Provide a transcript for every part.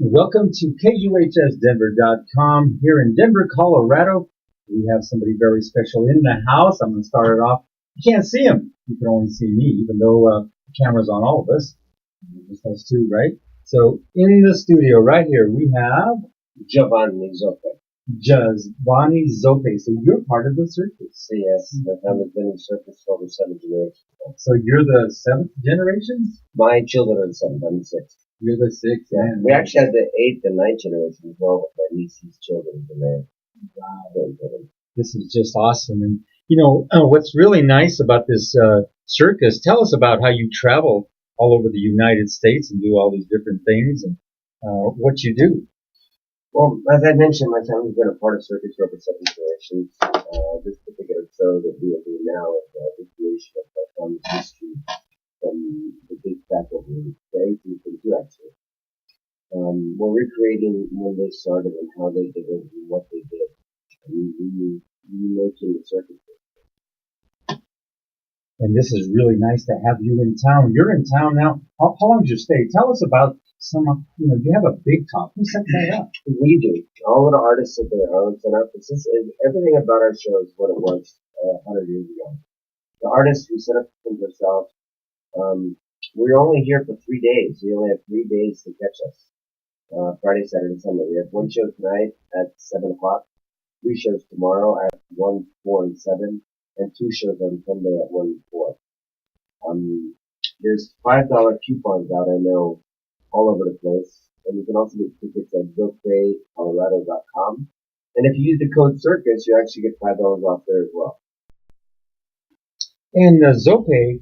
Welcome to KUHSdenver.com here in Denver, Colorado. We have somebody very special in the house. I'm going to start it off. You can't see him. You can only see me, even though the camera's on all of us. Just us two, right? So in the studio right here, we have Zoppe. Giovanni Zoppe. So you're part of the Circus. Yes, my family's been in Circus for over 7 generations. So you're the 7th generation? My children are the 7th, I'm the 6th. You're the 6th, yeah. We actually had the 8th and 9th generation as well with my niece's children and their grandchildren. This is just awesome. And, what's really nice about this circus, tell us about how you travel all over the United States and do all these different things and what you do. Well, as I mentioned, my family's been a part of Circus for over 7 generations. This particular show that we are doing now is a recreation of my family's history from the big back over the 1832, actually. We're recreating when they started and how they did it and what they did. And remaking the circus. And this is really nice to have you in town. You're in town now. How long did you stay? Tell us about you have a big talk. Who set that up? We do. All of the artists that are set up. Everything about our show is what it was 100 years ago. The artists who set up themselves, we're only here for 3 days. We only have 3 days to catch us. Friday, Saturday, Sunday. We have one show tonight at 7 o'clock, 3 shows tomorrow at 1, 4, and 7, and 2 shows on Sunday at 1 and 4. There's $5 coupons out, I know, all over the place. And you can also get tickets at ZoppeColorado.com. And if you use the code Circus, you actually get $5 off there as well. And Zoppe,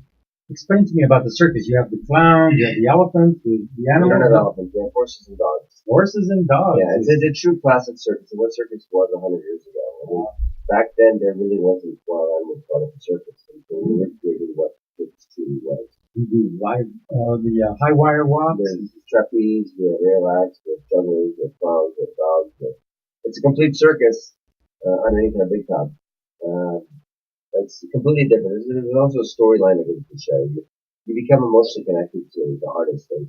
explain to me about the circus. You have the clowns, you have the elephants, the animals. We don't have elephants, we have horses and dogs. Horses and dogs. Yeah, it's a true classic circus. And what circus was 100 years ago. I mean, back then, there really wasn't wild animals part of the circus. And so we were creating what circus truly was. We do the high wire walks. There's trapeze, we have rail acts, we have jugglers, we have clowns, we have dogs. It's a complete circus underneath our big top. It's completely different. There's also a storyline of the show. You become emotionally connected to the artist as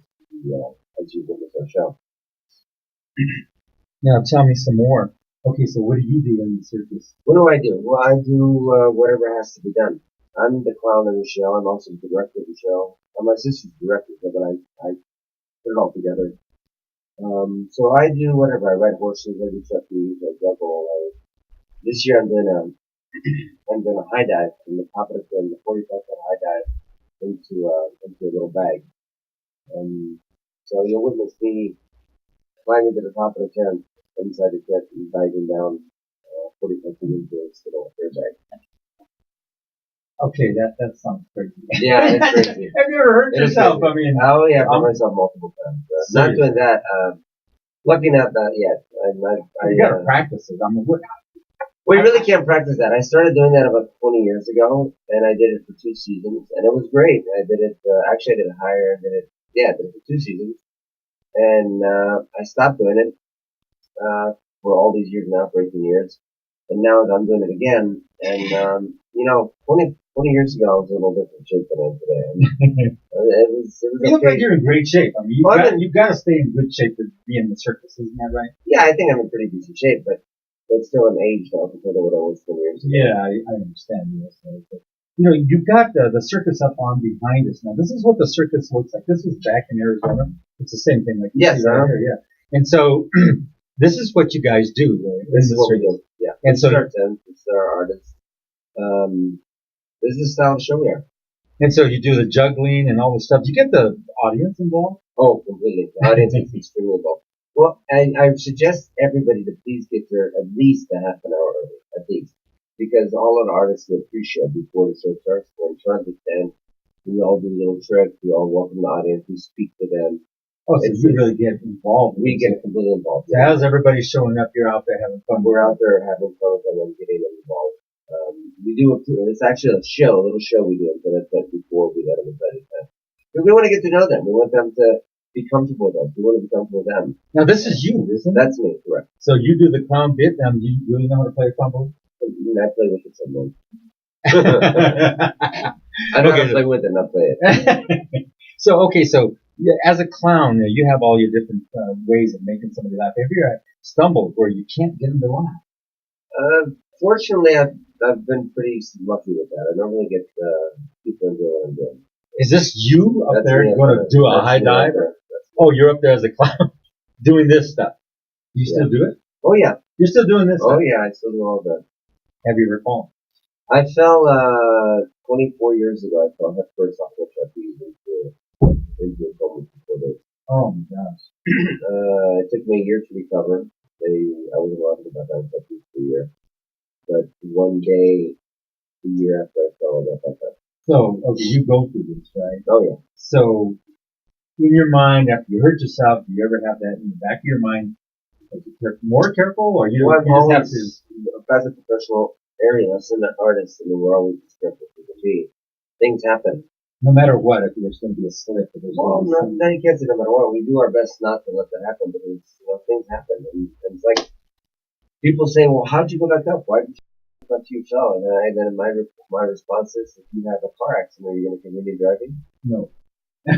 you witness our show. Now tell me some more. Okay, so what do you do in the circus? What do I do? Well, I do whatever has to be done. I'm the clown of the show. I'm also the director of the show. My sister's the director, but I put it all together. So I do whatever. I ride horses. I do trapeze. I juggle. This year I'm doing a high dive from the top of the 45-foot high dive into a little bag. So you'll witness me climbing to the top of the tent, inside the tent, and diving down 45 feet into this little air bag. Okay, that sounds crazy. Yeah, it's crazy. Have you ever hurt yourself? I mean, oh yeah, I've hurt myself multiple times. Not doing that. Lucky not that yet. You gotta practice it. I mean, we really can't practice that. I started doing that about 20 years ago, and I did it for 2 seasons, and it was great. I did it. Actually, I did it higher. I did it for 2 seasons, and I stopped doing it for all these years now, for 18 years, and now I'm doing it again. And 20 years ago, I was in a little different shape than I am today. It was you look like you're in great shape. I mean, you got to stay in good shape to be in the circus, isn't that right? Yeah, I think I'm in pretty decent shape, but still an age now compared to what I was 20 years ago. Yeah, I understand. Yes, but, you've got the circus up on behind us now. This is what the circus looks like. This is back in Arizona. It's the same thing like you see right here. Yeah. And so this is what you guys do. Right? This is what we do. Yeah. And so it's our artists. This is the style of show we are. And so you do the juggling and all the stuff. Do you get the audience involved? Oh, completely. The audience is extremely involved. Well, I suggest everybody to please get there at least a half an hour early, at least. Because all of the artists do a pre-show before the show starts. We're in front of the tent. We all do little tricks. We all welcome the audience. We speak to them. Oh, so you really get involved. We get completely involved. So how's everybody showing up? You're out there having fun. We're out there having fun with them and getting them involved. It's actually a little show we do in front of the tent before we let them inside the tent. Because we want to get to know them. We want them to be comfortable with us. We want to be comfortable with them. Now this is you, isn't it? That's me, correct. So you do the clown bit. Do you really know how to play a clown bit? I play with it sometimes. I know how to play with it, not play it. So Yeah, as a clown, you have all your different ways of making somebody laugh. Have you stumbled where you can't get them to laugh? Fortunately, I've been pretty lucky with that. I normally get people enjoy what I'm doing. Is this you up That's there me up going to there. do a That's high me up dive? there. Oh, you're up there as a clown doing this stuff. You still do it? Oh yeah. You're still doing this Oh stuff? yeah, I still do all that. Have you ever fallen? I fell 24 years ago. I fell head first off the trapeze into a coma for 4 days. Oh my gosh. It took me a year to recover. I was allowed to go back on trapeze for a year. But one day, a year after I fell, I got back up. So, okay, you go through this, right? Oh yeah. So, in your mind, after you hurt yourself, do you ever have that in the back of your mind? Are you more careful, or you, Well, you just have to? as a professional aerialist and an artist, I mean, we're always as careful as we can be. Things happen. No matter what, if there's going to be a slip, or there's Well, no, you can't say no matter what. We do our best not to let that happen, because things happen, and it's like people say, "Well, how'd you go back up? Why did you go back to your cell?" And then my response is, "If you have a car accident, are you going to continue driving?" No.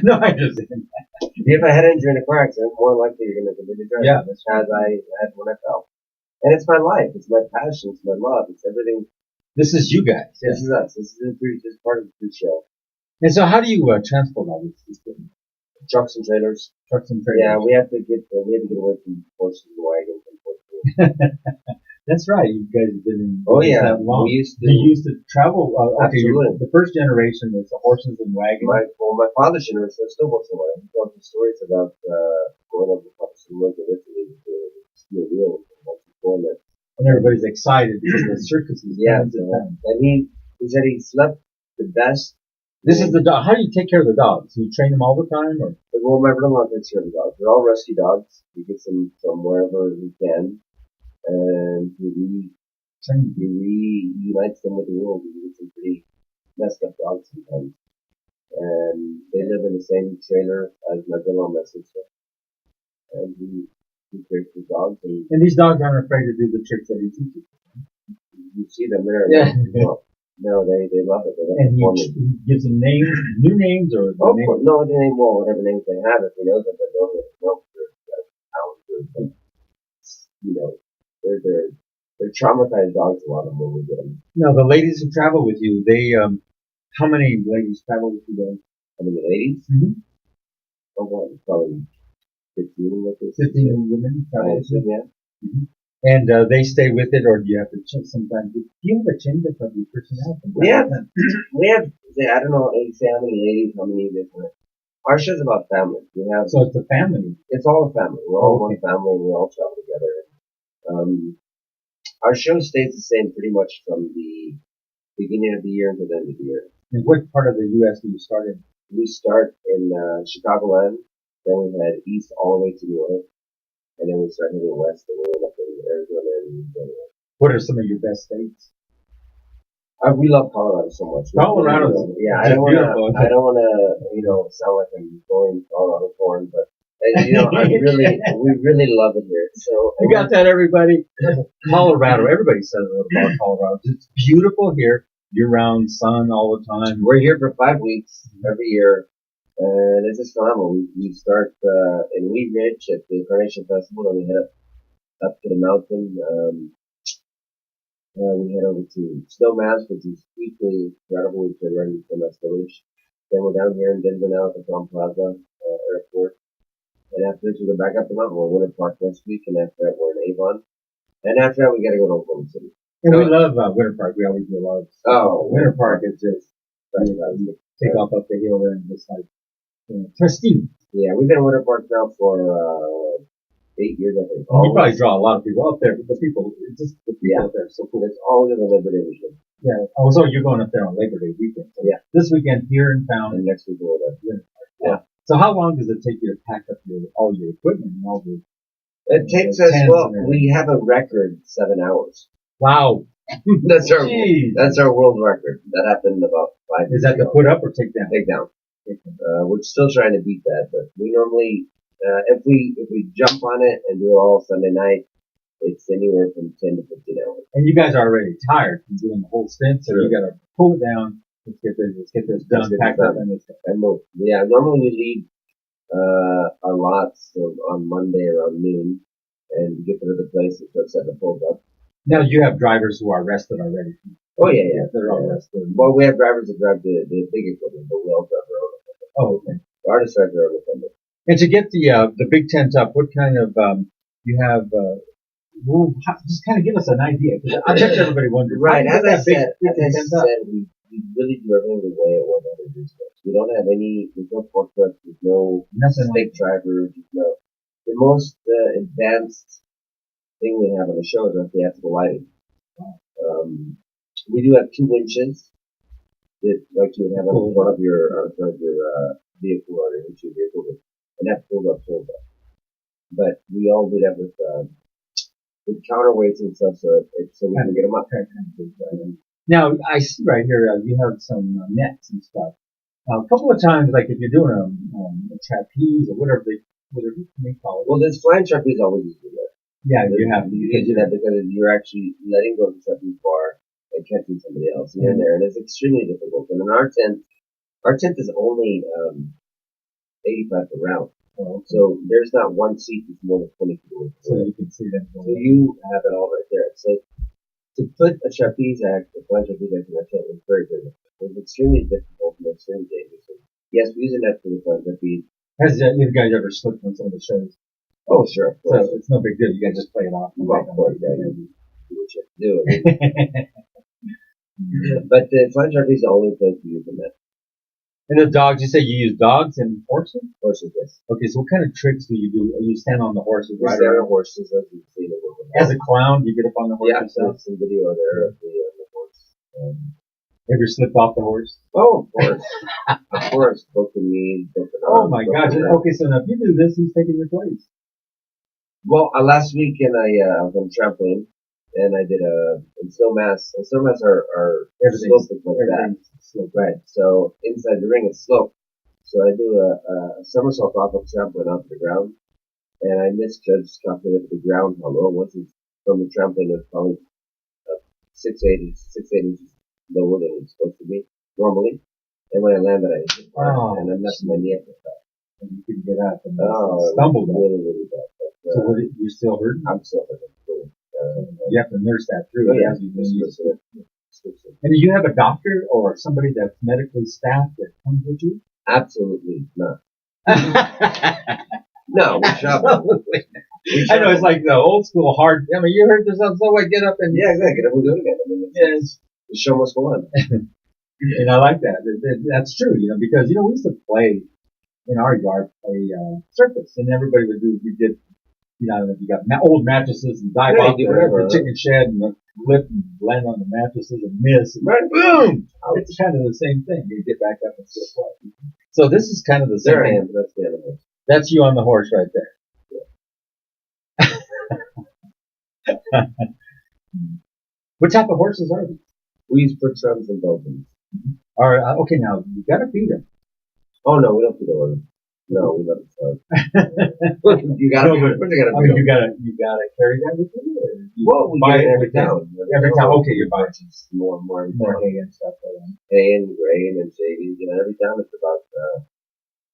No, I understand. If I had an injury in a car accident, more likely you're going to continue driving. Yeah. As I had when I fell. And it's my life. It's my passion. It's my love. It's everything. This is you guys. Yeah. This is us. This is part of the show. And so, how do you transport all this equipment? Trucks and trailers. Trucks and trailers. Yeah, we had to get away from horses and wagons, unfortunately. That's right. You guys have been in that long. We used to. You used to travel. Okay, Absolutely. The first generation was the horses and wagons. My father's generation still horses and wagons. He tells me stories about going over the Papas and Woods of Italy with the steel wheels and everybody's excited because the circus is coming to town. And he said he slept the best. This is the dog. How do you take care of the dogs? Do you train them all the time, or? Well, my brother-in-law takes care of the dogs. They're all rescue dogs. He gets them from wherever he can. And he reunites them with the world. He gets some pretty messed up dogs sometimes. And they live in the same trailer as my brother-in-law, my sister. And he takes the dogs. And these dogs aren't afraid to do the tricks that he teaches. You see them there. Yeah. No, they love it. And he gives them names, new names, or names? No, they name whatever names they have. If he knows them, they know them. They're traumatized dogs. A lot of them when we get them. No, the ladies who travel with you, they how many ladies travel with you then? How many ladies? Mm-hmm. Oh, well, probably 15 with us. 15 women travel with you? Yeah. Mm-hmm. And they stay with it, or do you have to change sometimes? Do you have a change up of your personality? We have, I don't know, say how many ladies, how many different. Our show's about family. So it's a family. It's all a family. We're all one family, and we all travel together. Our show stays the same pretty much from the beginning of the year until the end of the year. And what part of the U.S. do you start in? We start in Chicagoland, then we head east all the way to New York, and then we start heading west, and we end up in Arizona and Louisiana. What are some of your best states? We love Colorado so much. Colorado, yeah. I don't want to, sound like I'm going Colorado porn, but we really love it here. So you got that, everybody. Colorado, everybody says about Colorado. It's beautiful here, year-round sun all the time. We're here for 5 weeks every year, and it's just phenomenal. We start in Wheat Ridge at the Carnation Festival, and we head up to the mountain. We head over to Snowmass, which is equally incredible. We've been running Snowmass Village. Then we're down here in Denver now at the Tom Plaza Airport. And after this, we go back up the mountain. We're in Winter Park next week, and after that, we're in Avon. And after that, we got to go to Oklahoma City. And we love Winter Park. We always do a lot of stuff. Oh, Winter Park is just, you take off up the hill there and just like, pristine. Yeah, we've been in Winter Park now for 8 years, I think. You probably draw a lot of people up there, but the people up there are so cool. It's always in the Labor Day weekend. Yeah. Oh, so you're going up there on Labor Day weekend. So yeah. This weekend here in town. And next week we'll go to Winter Park. Yeah. So how long does it take you to pack up all your equipment and all the? It takes us, we have a record 7 hours. Wow. That's our world record. That happened about 5 years ago. Is that to put up or take down? Take down. We're still trying to beat that, but we normally, if we jump on it and do it all Sunday night, it's anywhere from 10 to 15 hours. And you guys are already tired from doing the whole stint, so you got to pull it down. Let's get this done, packed up, and move. Yeah, normally we leave a lot on Monday around noon, and get to the place and start setting the poles up. Now you have drivers who are rested already. Oh yeah. They're all rested. Well, we have drivers that drive the big equipment, but we all drive our own equipment. Oh, okay. The artists drive their own equipment. And to get the big tent up, what kind of you have? Just kind of give us an idea. I bet everybody wonders. Right, as I said, we really do everything the way it was introduced. We don't have there's no forklift, there's no stake driver, no. The most advanced thing we have on the show is our theatrical lighting. We do have 2 winches that, like you would have on front of your vehicle or into your vehicle, and that pulled up. But we all do that with counterweights and stuff, so we can get them up. Now I see right here you have some nets and stuff. A couple of times, like if you're doing a trapeze or whatever they call it. Well, this flying trapeze always is good. Yeah, you have to. You can do that because you're actually letting go of the trapeze bar and catching somebody else in there, and it's extremely difficult. And in our tent is only 85 per round. Oh, okay. So there's not one seat that's more than 20 feet away. So you can see that. So you have it all right there. So to put a trapeze act, a flying trapeze act in that tent was very, very difficult. It was extremely difficult and extremely dangerous. And yes, we use a net for the flying trapeze. Has you guys ever slipped on some of the shows? Oh, sure. So it's no big deal. You guys just play it off. Well, of course, yeah, you do what you have to do. But the flying trapeze is the only place we use the net. And the dogs, you say you use dogs and horses? Horses, yes. Okay, so what kind of tricks do you do? You stand on the horses, right? Stand on horses, as you've seen it. As a clown, you get up on the horse yourself? Yeah, some video there of the horse. Have you slipped off the horse? Oh, of course. Of course. Broken knees, broken arms. Oh my gosh. Okay, so now if you do this, who's taking your place? Well, last weekend I was on trampoline, and I did in Snowmass. And Snowmass are sloped like that. Right. So inside the ring it's sloped. So I do a somersault off of trampoline onto the ground, and I misjudged calculated the ground how low. Once it's from the trampoline, it's probably 6 inches lower than it's supposed to be normally. And when I landed, I hit the bar, and I messed my knee up with that. And you couldn't get up and stumbled. Really, really bad. So you're still hurting? I'm still hurting. You have to nurse that through. Oh, yeah. And do you have a doctor or somebody that's medically staffed that comes with you? Absolutely not. No, we shop. I know, it's like the old school hard. I mean, you heard this on so I get up and yeah, exactly. Get up and do it again. I mean, the show must go on. And I like that. That's true, because we used to play in our yard, play circus, and everybody would do. We did, I don't know if you got old mattresses and dive off the chicken shed and flip and land on the mattresses and miss and boom. It's kind of the same thing. You get back up and still play. So this is kind of the same. There I am. That's the animal. That's you on the horse right there. Yeah. What type of horses are these? We use Bertrams and Belgians. All right. Okay, now you got to feed them. Oh no, we don't feed them. No, we let them start. You gotta you gotta carry that with you. Well, we buy it every town. Every town. Okay, you buy more and more hay and stuff. Hay and grain and shavings. Every town it's about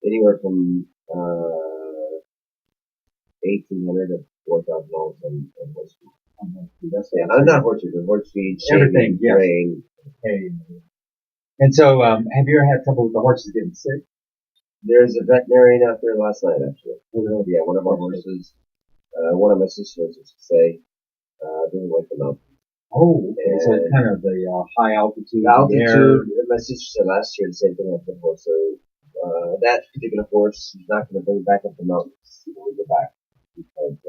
anywhere from $1,800 to $4,000 on horse feed. Not horse feed, but horse feed, everything, grain, hay. And so, have you ever had trouble with the horses getting sick? There's a veterinarian out there last night, actually. Yeah, one of our horses, one of my sisters, I should say, didn't like the mountains. Oh, okay. So it's kind of the high altitude. The altitude. My sister said last year the same thing happened to the horse. So that particular horse is not going to bring back up the mountains when we go back because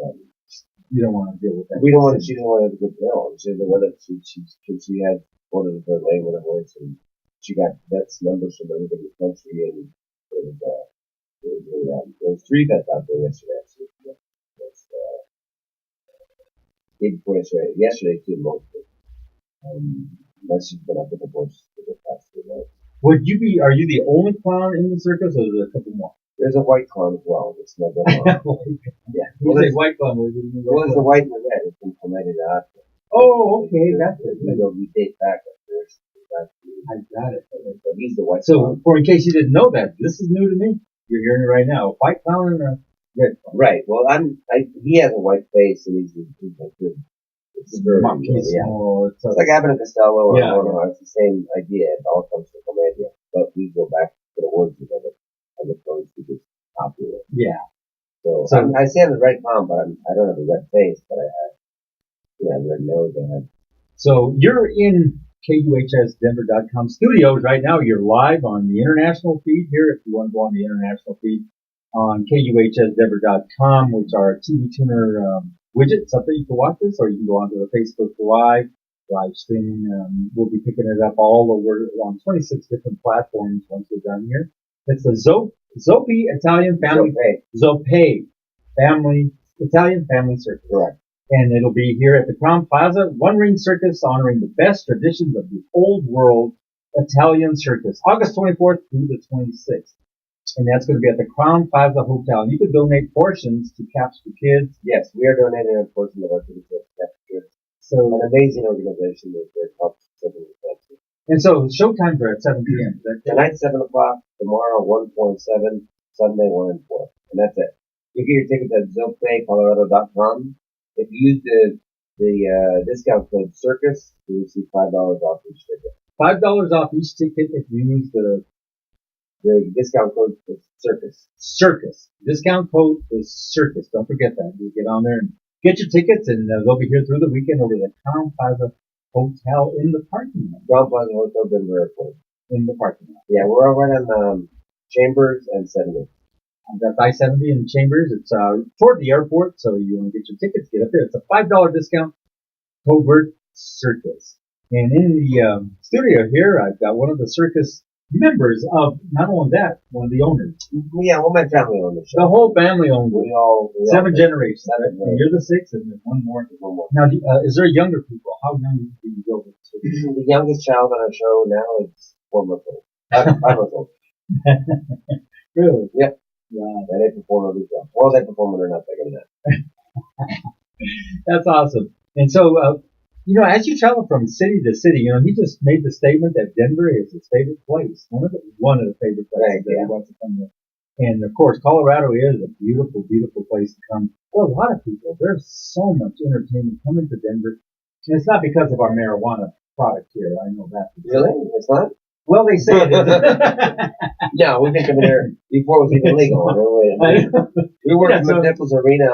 you don't want to deal with that. We don't want. She didn't want to get ill. She didn't want to. She had one of her laying with a horse, and she got vets numbers from everybody in the country, and there was 3 vets out there yesterday. Actually, day before yesterday. Yesterday too, mostly. Unless she's been up with the horse for the past 3 nights. Would you be? Are you the only clown in the circus, or is there a couple more? There's a white clown as well. It's not the yeah. Well, there's white clown. Well, there's the white and the red. It's been implemented out. Oh, okay, that's it. We date back up there. I got it. So he's the white. So, in case you didn't know that, this is new to me. You're hearing it right now. A white clown and a red clown. Right. Well, he has a white face and he's like good. It's very Monkey good, yeah. small. It's like Abbott and Costello or Yeah. It's the same idea. It all comes from Comedia. But we go back to the origin of it as opposed to just copying it. Yeah. So I say I'm the red clown, but I don't have a red face, but I have, red nose. I have. So you're in KUHSdenver.com studios right now. You're live on the international feed here. If you want to go on the international feed on KUHSdenver.com, which are TV tuner widget, something you can watch this, or you can go onto the Facebook live streaming. We'll be picking it up all over on 26 different platforms once we're done here. It's the Zoppe Italian Family Zoppe Family Italian Family Circus. Correct. And it'll be here at the Crown Plaza, One Ring Circus, honoring the best traditions of the old world Italian circus, August 24th through the 26th. And that's going to be at the Crown Plaza Hotel. And you can donate portions to Caps for Kids. Yes, we are donating a portion of our tickets to Caps for Kids. So an amazing organization that helps children with cancer. And so showtimes are at 7 p.m. Tonight 7 o'clock, tomorrow 1, 4, and 7, Sunday 1 and 4. And that's it. You get your tickets at ZoppeColorado.com. If you use the discount code Circus, you receive $5 off each ticket. $5 off each ticket if you use the discount code is Circus. Circus. Discount code is Circus. Don't forget that. You get on there and get your tickets, and they'll be here through the weekend over the Crown Plaza Hotel in the parking lot. Crown Plaza Hotel, Denver Airport. In the parking lot. Yeah, we're all right on Chambers and 70. That's I-70 in Chambers. It's toward the airport, so you want to get your tickets, get up there. It's a $5 discount. Code word Circus. And in the studio here, I've got one of the circus members of, not only that, one of the owners. Yeah, well, my family owned the show. The whole family owned it. We all 7 generations. Seven, And you're the 6th, and then one more. Now, is there younger people? How young do you go with circus? The youngest child on our show now is 4 months old. 5 months old. Really? Yep. Wow. And they perform every show. Well, they perform when they're not taking that. That's awesome. And so, as you travel from city to city, he just made the statement that Denver is his favorite place. One of the favorite places that he wants to come to. And of course, Colorado is a beautiful, beautiful place to come. For a lot of people, there's so much entertainment coming to Denver. And it's not because of our marijuana product here. I know that. Really? It's not? Well, they say it is. No, we've been coming here before it was even legal. We worked at Nichols Arena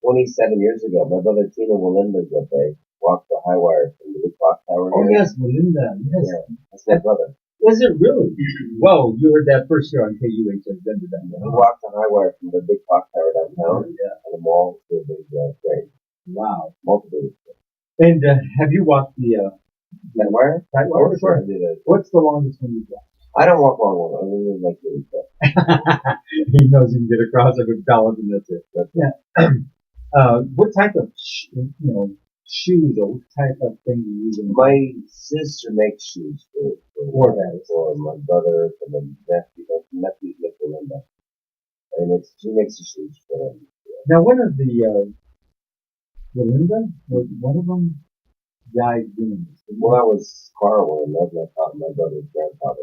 27 years ago. My brother Tina Walinda Zoppe walked the high wire from the big clock tower. Oh, yes, Walinda. Yes. Yeah, that's my brother. Is it really? Whoa, you heard that first year on KUHS Denver. We walked the high wire from the big clock tower downtown and the mall to the big train. Wow. Multiple. And have you walked the Tight wire? Tight wire? Sure. What's the longest one you've walked? I don't walk long one. I really like really fast. He knows you can get across it with dollars, and that's it. What type of shoes or what type of thing do you use? My sister makes shoes for my brother, for my nephew, Linda. And she makes the shoes for them. Now, one of the Linda, one of them died doing this. Well, that was Carl, and that was my brother's grandfather.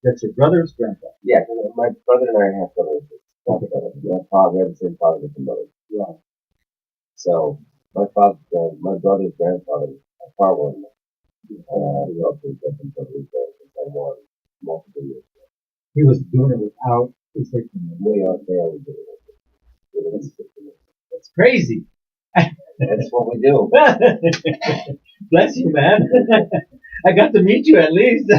That's your brother's grandfather? Yeah, my brother and I are half brothers. My father, we have the same father with the mother. Yeah. So, my brother's grandfather, Carl, he also lived in Puerto Rico in San Juan multiple years ago. He was doing it without restricting it. They always do it. That's crazy. That's what we do. Bless you, man. I got to meet you at least.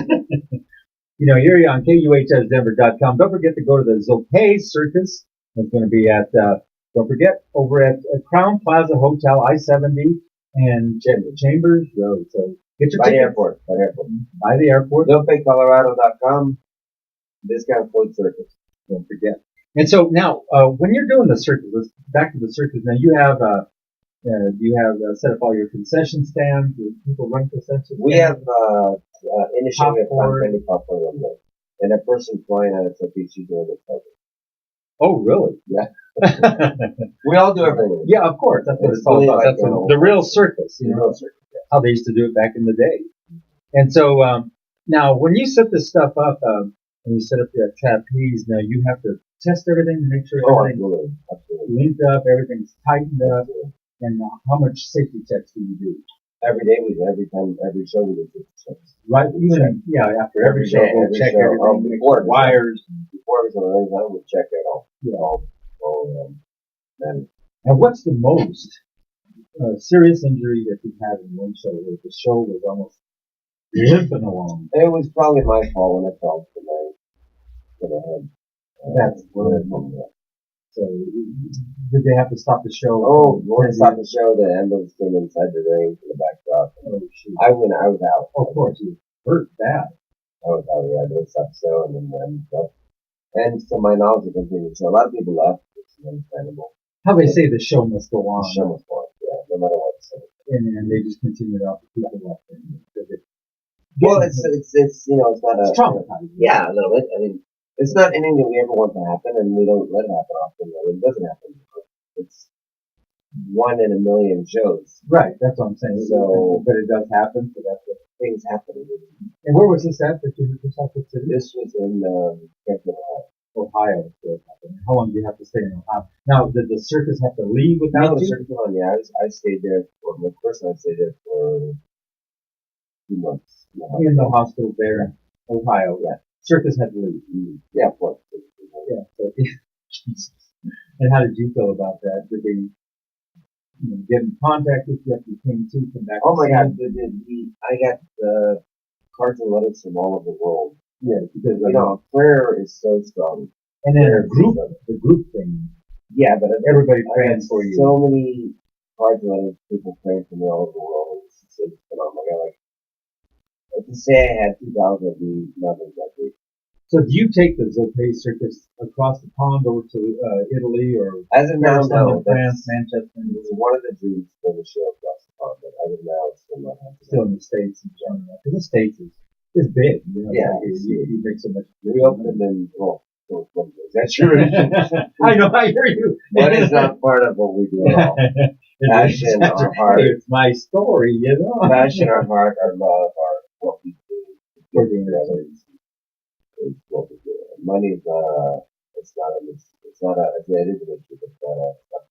Here on KUHSdenver.com. Don't forget to go to the Zoppe Circus. It's going to be at, don't forget, over at Crown Plaza Hotel, I-70 and Chambers Road. So get your tickets. By the airport. ZoppeColorado.com. Discount code Circus. Don't forget. And so now, when you're doing the circus, back to the circus, now you have set up all your concession stands? Do people run concession stands? We have, initially a candy popcorn one day. And a person flying out of Turkey, she's doing the cover. Oh, really? Yeah. We all do everything. Yeah, of course. That's what it's all about. That's the real circus. The real circus. Yeah. How they used to do it back in the day. And so, now, when you set this stuff up, and you set up that trapeze. Now you have to test everything to make sure everything's Absolutely. linked up, everything's tightened up, and how much safety checks do you do? Every day we do, every show we do safety checks. Right, even after every show, we'll check everything, before wires. Before every show, we'll check it all. Yeah. All and what's the most serious injury that you've had in one show where the show was almost limping along? it was probably my fault when I fell to the head. That's good. So, did they have to stop the show? Oh, when they stopped the show, the ambulance came inside the ring for the backdrop. Oh, shoot. I was out. Of course, you hurt bad. I was out, yeah, they stopped the show and then stuff. And to my knowledge, it continued. So a lot of people left, which is understandable. How they say the show must go on. The show must go on, yeah, no matter what. So. And they just continued off the people left. Well, it's it's not a... It's traumatizing. Yeah, a little bit. I mean, it's not anything that we ever want to happen, and we don't let it happen often. I mean, it doesn't happen. It's 1 in a million shows. Right, that's what I'm saying. So, but it does happen, so that's what things happen. And where was this at that you hit yourself with today? This was in Canton, Ohio. How long do you have to stay in Ohio? Now, did the circus have to leave without you? Circus on, yeah. I stayed there for, of course, I stayed there for 2 months. In the hospital there in Ohio, yeah. Circus had to leave. Yeah, of course. Yeah. So, Jesus. And how did you feel about that? Did they get in contact with you after you came to come back? Oh my God! I got cards and letters from all over the world. Yeah, because prayer is so strong. And then the group thing. Yeah, but everybody praying for you. So many cards and letters, people praying for me all over the world. It's phenomenal. Like to say I had 2,000 would be nothing that big. So do you take the Zoppe circus across the pond over to Italy or as of now, no, France, Manchester? It was one of the dreams for the show across the pond, but as of now, it's still not happening. Still in the States in general. Because the States is big. Yeah, you make so much. We opened in that's true. I know, I hear you. That is not part of what we do at all. Passion, our heart. It's my story, Passion, our heart, our love, what we do. Giving others is what we do. Money is not it is an issue, but it's not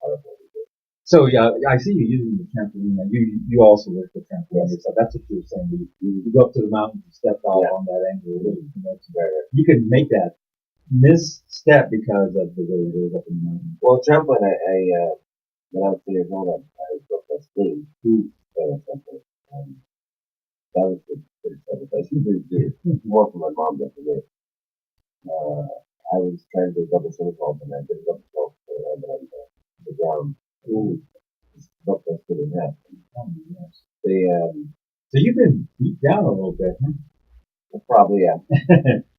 part of what we do. So yeah, I see you using the trampoline. You also work the trampoline. Yes. So that's what you were saying. You go up to the mountain and step out on that angle. You can make that misstep because of the way it is up in the mountain. Well, trampoline, I when I was 3 years old, I broke my spleen. That was pretty sad. More for my mom than for me. I was trying to do a double somersault and I did a double somersault and on the ground. Just broke my spleen in half. So you've been beat down a little bit, huh? Probably, yeah.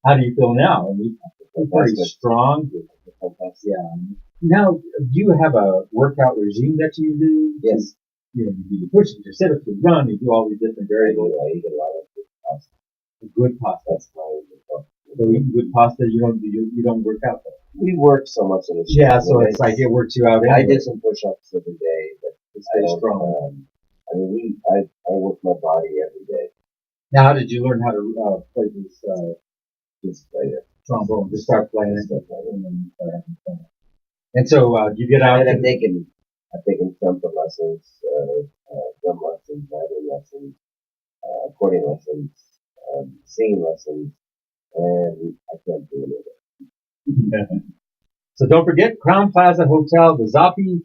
How do you feel now? I mean, pretty strong. Yeah. Now, do you have a workout regime that you do? Yes. You do your push-ups, your sit-ups, you run, you do all these different variables. I eat a lot of good pasta. Good pasta. That's my So eating good pasta, you don't work out though. We work so much in the gym. Yeah, so it's like it works you out. Anyway. I did some push-ups every day, but to stay strong. I work my body every day. Now, how did you learn how to play this? Just play it. Trombone. Just start playing it. And start having fun. And so you get out. And I've taken trumpet lessons, drum lessons, violin lessons, accordion lessons, singing lessons, and I can't do any of it. So don't forget Crown Plaza Hotel, the Zoppe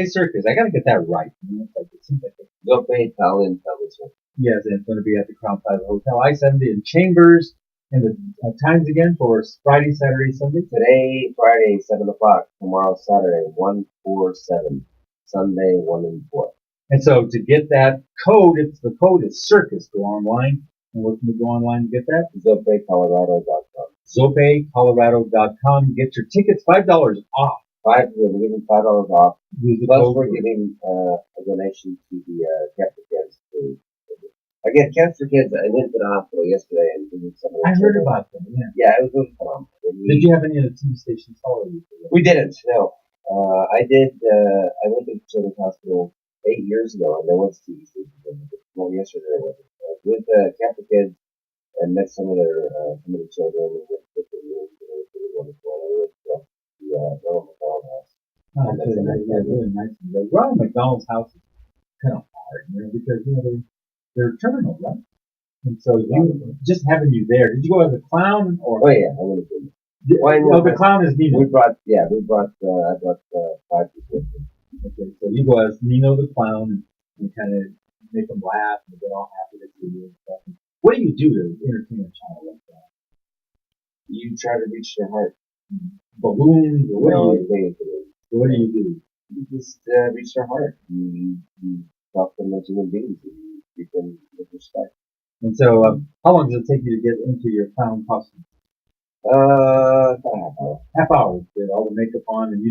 Circus. I gotta get that right. It seems like Zoppe Talent Circus. Yes, and it's going to be at the Crown Plaza Hotel, I-70 in Chambers. And the times again for Friday, Saturday, Sunday? Today, Friday, 7 o'clock. Tomorrow, Saturday, 147. Sunday, 1 and 4. And so to get that code, the code is Circus. Go online. And where can we go online to get that? ZoppeColorado.com. ZoppeColorado.com. Get your tickets, $5 off. We're giving $5 off. Plus, we're giving a donation to the Catholic Kids. Again, Cancer Kids, I went to the hospital yesterday and did some of I heard about them, yeah. Yeah, it was really fun. Did you have any of the TV stations follow you? We didn't, no. I went to Children's Hospital 8 years ago, and there was TV stations. Well, yesterday there wasn't. With Catholic Kids, and met some of the children and with the rooms, and it was really wonderful. And I really loved the Ronald McDonald House. Oh, that's really nice. The Ronald McDonald's house is kind of hard, because they're terminal, right? And so just having you there. Did you go as a clown or? Oh yeah, I would have been. Well, the clown is Nino. I brought 5 people with me. Okay, so you go as Nino the clown and kind of make them laugh and get all happy to see you and stuff. What do you do to entertain a child like that? You try to reach their heart. Balloons or what do you do? You just reach their heart. You talk to them as human beings. And you treat them with respect. And so, how long does it take you to get into your clown costume? About a half hour. Half hour. Get all the makeup on, and you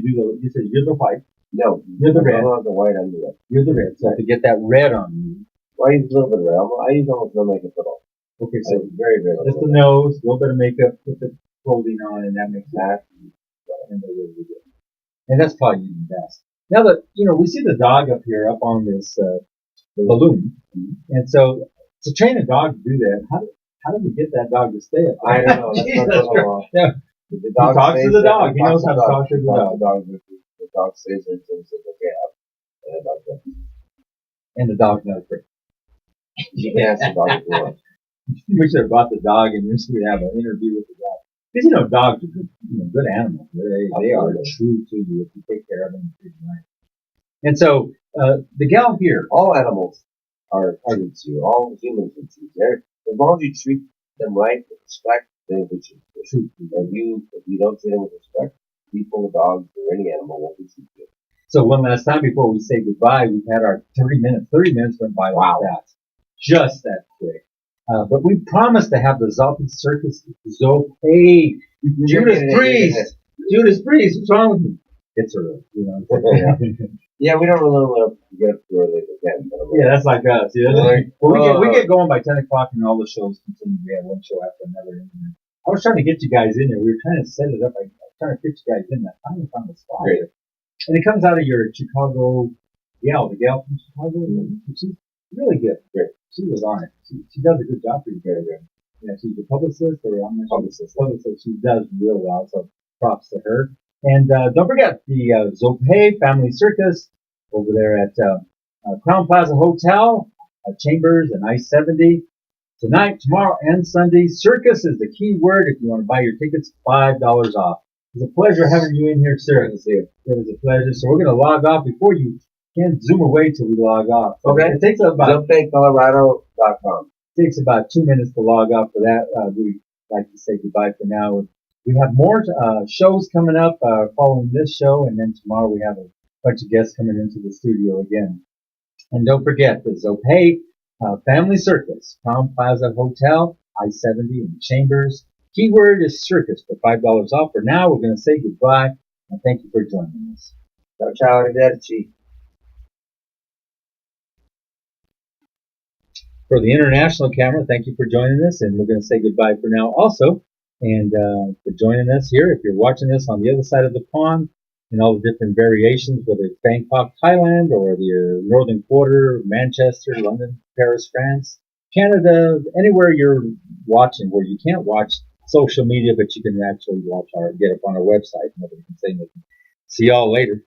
said you're the white. No, you're the red. I'm the white, I'm the red. You're the red. So to get that red on you. Well, I use a little bit of red. I use almost no makeup at all. Okay, so very, very just the nose, a little bit of makeup, put the clothing on, and that makes that. And that's probably even best. Now that we see the dog up here, up on this the balloon, and so to train a dog to do that, how do we get that dog to stay up? I don't know. Yeah. The dog talks to the dog. He knows how to talk to the dog. The dog stays there and says, "Okay, up," and the dog does. And the dog's not afraid. Yes, the dog is warm. We should have brought the dog and just we'd have an interview with the dog. Because dogs are good animals. They are true to you if you take care of them and treat them right. And so the gal here, all animals are true to you. All humans are true. As long as you treat them right with respect, they will treat you. And if you don't treat them with respect, people, dogs, or any animal won't be true to you. So one last time before we say goodbye, we've had our 30 minutes. 30 minutes went by like that. Just that quick. But we promised to have the Zoppe Circus, Zoppe, Judas Priest. Judas Priest, what's wrong with me? It's early, Yeah, we don't really want to get up too early again. Yeah, that's like us. We get going by 10 o'clock and all the shows continue. We have one show after another. I was trying to get you guys in there. We were trying to set it up. I was trying to fit you guys in. I finally found the spot. And it comes out of your Chicago gal, the gal from Chicago. She's really good. Great. She was on it. She does a good job for you guys there. Yeah, she's a publicist, or I'm not publicist. She does real well, so props to her. And don't forget the Zoppe Family Circus over there at Crown Plaza Hotel, Chambers and I-70. Tonight, tomorrow, and Sunday. Circus is the key word. If you want to buy your tickets, $5 off. It's a pleasure having you in here, sir. It was a pleasure. So we're going to log off before you can't zoom away till we log off. Okay. It takes about ZoppeColorado.com. It takes about 2 minutes to log off for that. We'd like to say goodbye for now. We have more shows coming up following this show, and then tomorrow we have a bunch of guests coming into the studio again. And don't forget the Zoppe Family Circus, Crown Plaza Hotel, I-70 in Chambers. Keyword is Circus for $5 off. For now, we're going to say goodbye, and thank you for joining us. Ciao, ciao, arrivederci. For the international camera, thank you for joining us, and we're going to say goodbye for now also. And for joining us here, if you're watching this on the other side of the pond, in all the different variations, whether it's Bangkok, Thailand, or the Northern Quarter, Manchester, London, Paris, France, Canada, anywhere you're watching where you can't watch social media, but you can actually get up on our website. Nobody can say anything. See y'all later.